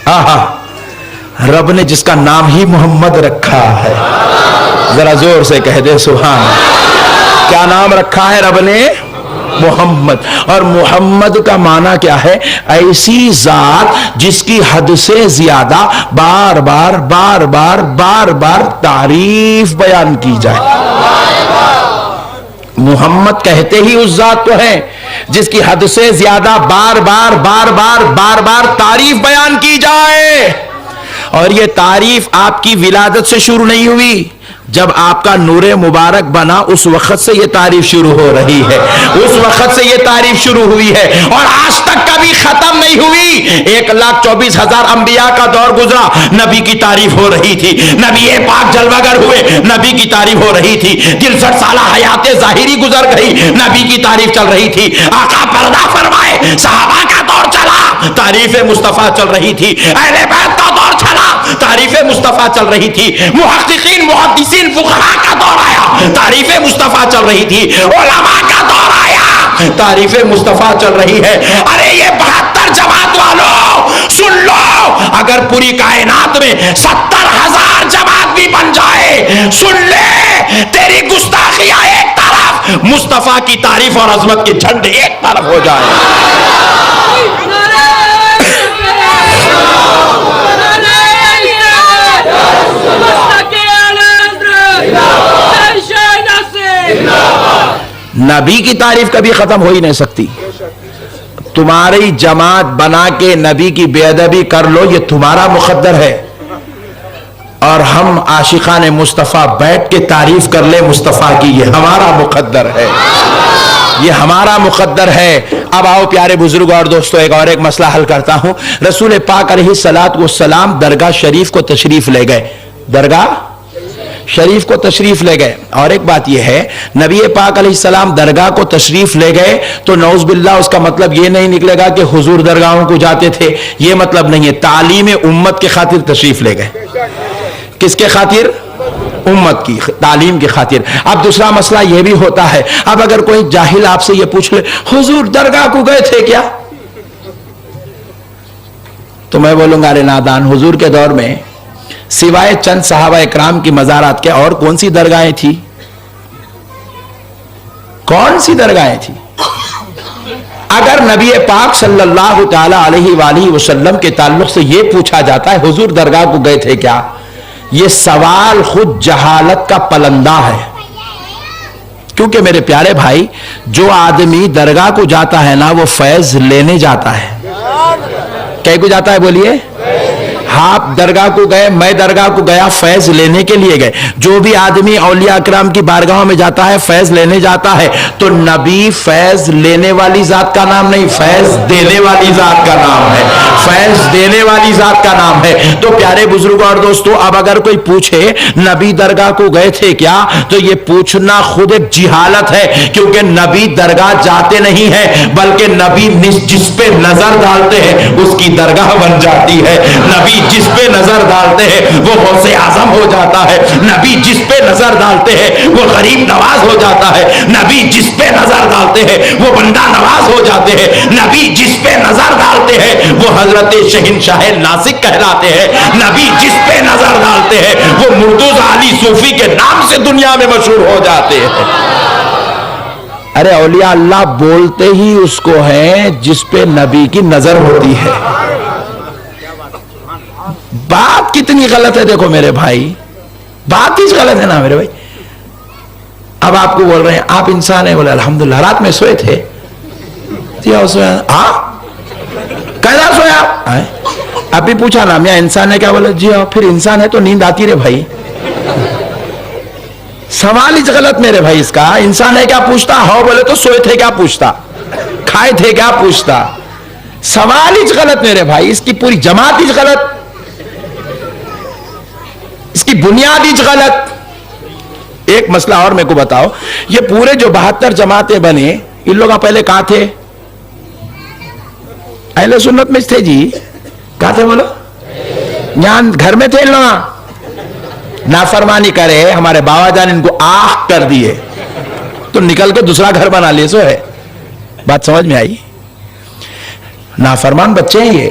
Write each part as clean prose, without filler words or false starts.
آہا، رب نے جس کا نام ہی محمد رکھا ہے، ذرا زور سے کہہ دے سبحان اللہ۔ کیا نام رکھا ہے رب نے؟ محمد۔ اور محمد کا معنی کیا ہے؟ ایسی ذات جس کی حد سے زیادہ بار بار بار بار بار بار تعریف بیان کی جائے۔ محمد کہتے ہی اس ذات کو ہے جس کی حد سے زیادہ بار بار بار بار بار بار تعریف بیان کی جائے۔ اور یہ تعریف آپ کی ولادت سے شروع نہیں ہوئی، جب آپ کا نور مبارک بنا اس وقت سے یہ تعریف شروع ہو رہی ہے، اس وقت سے یہ تعریف شروع ہوئی ہے اور آج تک کبھی ختم نہیں ہوئی۔ 1,24,000 انبیاء کا دور گزرا، نبی کی تعریف ہو رہی تھی، نبی پاک جلوہ گر ہوئے، نبی کی تعریف ہو رہی تھی، 63 سالہ حیات ظاہری گزر گئی، نبی کی تعریف چل رہی تھی، آقا پردہ فرمائے، صحابہ کا دور چلا، تعریف مصطفیٰ چل رہی تھی، اہل بیت کا دور چلا، تعریف مصطفیٰ چل رہی تھی، محققین محدثین فقہاء کا دور آیا، تعریف مصطفیٰ چل رہی تھی، علماء کا دور آیا، تعریف مصطفیٰ چل رہی ہے۔ ارے یہ 72 جماعت والوں سن لو، اگر پوری کائنات میں 70,000 جماعت بھی بن جائے، سن لے، تیری گستاخیاں ایک طرف، مصطفیٰ کی تعریف اور عظمت کے جھنڈے ایک طرف ہو جائے۔ نبی کی تعریف کبھی ختم ہو ہی نہیں سکتی۔ تمہاری جماعت بنا کے نبی کی بے ادبی کر لو، یہ تمہارا مقدر ہے، اور ہم عاشقان مصطفیٰ بیٹھ کے تعریف کر لے مصطفیٰ کی، یہ ہمارا مقدر ہے، یہ ہمارا مقدر ہے۔ اب آؤ پیارے بزرگ اور دوستو، ایک مسئلہ حل کرتا ہوں۔ رسول پاک علیہ السلام درگاہ شریف کو تشریف لے گئے، درگاہ شریف کو تشریف لے گئے، اور ایک بات یہ ہے، نبی پاک علیہ السلام درگاہ کو تشریف لے گئے تو نعوذ باللہ اس کا مطلب یہ نہیں نکلے گا کہ حضور درگاہوں کو جاتے تھے، یہ مطلب نہیں ہے، تعلیم امت کے خاطر تشریف لے گئے۔ کس کے خاطر؟ امت کی تعلیم کی خاطر۔ اب دوسرا مسئلہ یہ بھی ہوتا ہے، اب اگر کوئی جاہل آپ سے یہ پوچھ لے حضور درگاہ کو گئے تھے کیا، تو میں بولوں گا ارے نادان، حضور کے دور میں سوائے چند صحابہ اکرام کی مزارات کے اور کون سی درگاہیں تھی؟ کون سی درگاہیں تھی؟ اگر نبی پاک صلی اللہ تعالی علیہ وآلہ وسلم کے تعلق سے یہ پوچھا جاتا ہے حضور درگاہ کو گئے تھے کیا، یہ سوال خود جہالت کا پلندہ ہے۔ کیونکہ میرے پیارے بھائی، جو آدمی درگاہ کو جاتا ہے نا وہ فیض لینے جاتا ہے۔ کہیں کو جاتا ہے بولیے؟ آپ درگاہ کو گئے، میں درگاہ کو گیا، فیض لینے کے لیے گئے۔ جو بھی آدمی اولیاء اکرام کی بارگاہوں میں جاتا ہے فیض لینے جاتا ہے، تو نبی فیض لینے والی ذات کا نام نہیں، فیض دینے والی ذات کا نام ہے، فیض دینے والی ذات کا نام ہے۔ تو پیارے بزرگوں اور دوستو، اب اگر کوئی پوچھے نبی درگاہ کو گئے تھے کیا، تو یہ پوچھنا خود ایک جہالت ہے، کیونکہ نبی درگاہ جاتے نہیں ہیں، بلکہ نبی جس پہ نظر ڈالتے ہیں اس کی درگاہ بن جاتی ہے۔ نبی جس پہ نظر ڈالتے ہیں وہ غوث اعظم ہو جاتا ہے، نبی جس پہ نظر ڈالتے ہیں وہ غریب نواز ہو جاتا ہے، نبی جس پہ نظر ڈالتے ہیں وہ بندہ نواز ہو جاتے ہیں، نبی جس پہ نظر ڈالتے ہیں وہ حضرت شہنشاہ ناسک کہلاتے ہیں، نبی جس پہ نظر ڈالتے ہیں وہ مرتضی علی صوفی کے نام سے دنیا میں مشہور ہو جاتے ہیں۔ ارے اولیاء اللہ بولتے ہی اس کو ہیں جس پہ نبی کی نظر ہوتی ہے۔ بات کتنی غلط ہے دیکھو میرے بھائی، بات ہی غلط ہے نا میرے بھائی۔ اب آپ کو بول رہے ہیں آپ انسان ہیں، بولے الحمدللہ رات میں سوئے تھے، کیسا سویا؟ ابھی پوچھا نا میاں انسان ہے کیا، بولے جی ہاں، پھر انسان ہے تو نیند آتی رہے بھائی۔ سوال ہی غلط میرے بھائی اس کا، انسان ہے کیا پوچھتا، ہاں بولے تو سوئے تھے کیا پوچھتا، کھائے تھے کیا پوچھتا، سوال ہی غلط میرے بھائی، اس کی پوری جماعت ہی غلط، اس کی بنیاد ہی غلط۔ ایک مسئلہ اور میرے کو بتاؤ، یہ پورے جو 72 جماعتیں بنے، ان لوگ پہلے کہاں تھے؟ اہل سنت میں تھے جی، کہاں تھے بولو؟ یہاں گھر میں تھے ان لوگ، نافرمانی کرے ہمارے بابا جان ان کو آخ کر دیے تو نکل کے دوسرا گھر بنا لیے، سو ہے بات سمجھ میں آئی؟ نافرمان بچے ہیں یہ،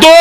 2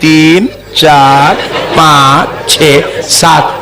3 4 5 6 7,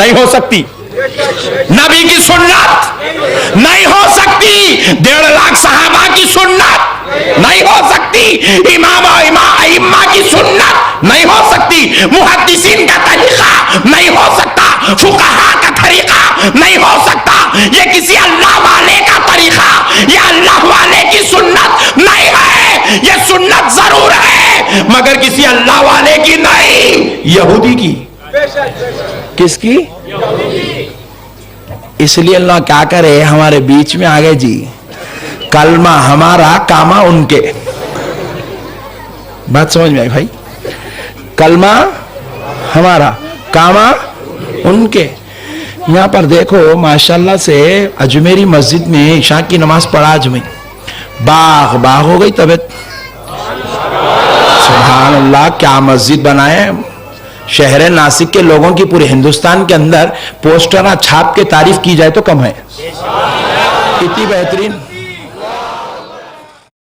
نہیں ہو سکتی. نبی کی سنت نہیں ہو سکتی. 1.5 لاکھ صحابہ کی سنت نہیں ہو سکتی. امام ائمہ کی سنت نہیں ہو سکتی. محدثین کا طریقہ نہیں ہو سکتا. فقہاء کا طریقہ نہیں ہو سکتا. یہ کسی اللہ والے کا طریقہ، یہ اللہ والے کی سنت نہیں ہے. یہ سنت ضرور ہے مگر کسی اللہ والے کی نہیں، یہودی کی. کس کی؟ اس لیے اللہ کیا کرے ہمارے بیچ میں آگے جی، کلمہ ہمارا کامہ ان کے. بات سمجھ میں آئی بھائی؟ کلمہ ہمارا کامہ ان کے. یہاں پر دیکھو ماشاءاللہ سے اجمیری مسجد میں عشاء کی نماز پڑھا آج میں، باغ ہو گئی طبیعت. سبحان اللہ، کیا مسجد بنائے. شہر ناسک کے لوگوں کی پورے ہندوستان کے اندر پوسٹر چھاپ کے تعریف کی جائے تو کم ہے. اتنی بہترین